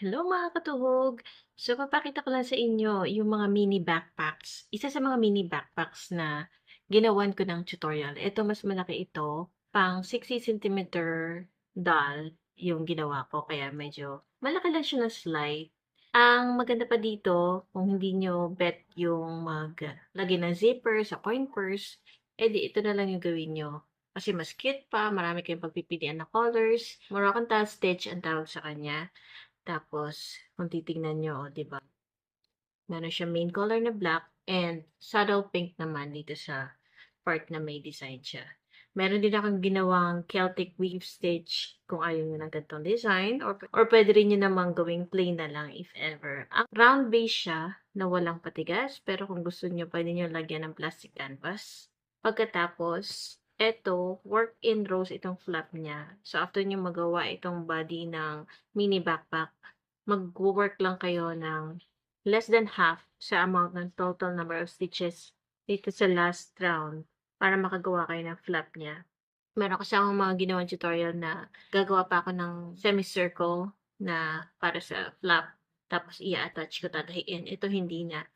Hello mga katuhog! So, papakita ko lang sa inyo yung mga mini backpacks. Isa sa mga mini backpacks na ginawan ko ng tutorial. Ito, mas malaki ito. Pang 60 cm doll yung ginawa ko. Kaya medyo malaki lang siya na slide. Ang maganda pa dito, kung hindi nyo bet yung maglagay ng zipper sa coin purse, edi ito na lang yung gawin nyo. Kasi mas cute pa, marami kayong pagpipilian na colors. Moroccan tile stitch ang tawag sa kanya. Tapos, kung titignan nyo, oh, 'di ba? Meron siyang main color na black and subtle pink naman dito sa part na may design siya. Meron din akong ginawang Celtic weave stitch kung ayaw nyo ng ganitong design or pwede rin nyo namang gawing plain na lang if ever. Ang round base siya na walang patigas pero kung gusto nyo pwede nyo lagyan ng plastic canvas. Pagkatapos, eto, work in rose itong flap niya. So, after nyo magawa itong body ng mini backpack, mag-work lang kayo ng less than half sa amount ng total number of stitches dito sa last round para makagawa kayo ng flap niya. Meron kasi akong mga ginawang tutorial na gagawa pa ako ng semicircle na para sa flap. Tapos i-attach ko tatahiin. Ito hindi na.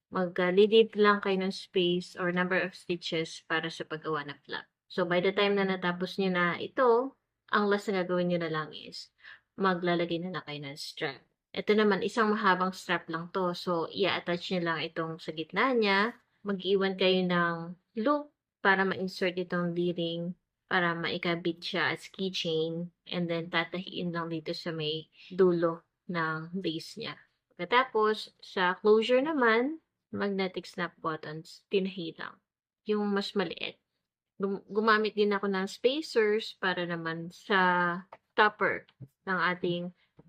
Mag-leave lang kayo ng space or number of stitches para sa paggawa ng flap. So, by the time na natapos nyo na ito, ang last na gagawin nyo na lang is maglalagay na lang kayo ng strap. Ito naman, isang mahabang strap lang to. So, i-attach nyo lang itong sa gitna niya. Mag-iwan kayo ng loop para ma-insert itong D-ring para maikabit siya as keychain. And then, tatahiin lang dito sa may dulo ng base niya. Pagkatapos, sa closure naman, magnetic snap buttons, tinahi lang. Yung mas maliit. Gumamit din ako ng spacers para naman sa topper ng ating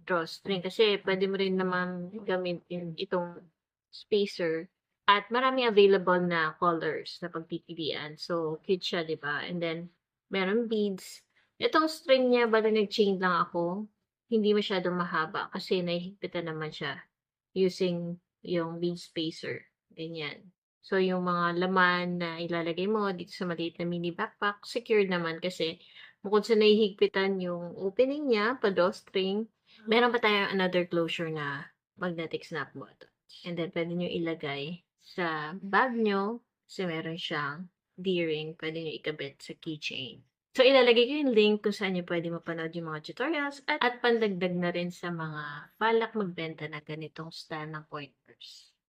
drawstring. Kasi pwede mo rin naman gamitin itong spacer. At marami available na colors na pagpipilian. So, cute siya, di ba? And then, meron beads. Itong string niya, bala nag-chain lang ako. Hindi masyadong mahaba kasi nahihigpitan naman siya using yung bead spacer. Ganyan. So, yung mga laman na ilalagay mo dito sa maliit na mini backpack, secured naman kasi bukod sa nahihigpitan yung opening niya, pa-drawstring, meron pa tayong another closure na magnetic snap button. And then, pwede nyo ilagay sa bag nyo kasi meron siyang D-ring, pwede nyo ikabit sa keychain. So, ilalagay ko yung link kung saan nyo pwede mapanood yung mga tutorials at pandagdag na rin sa mga balak magbenta na ganitong style ng coin purse.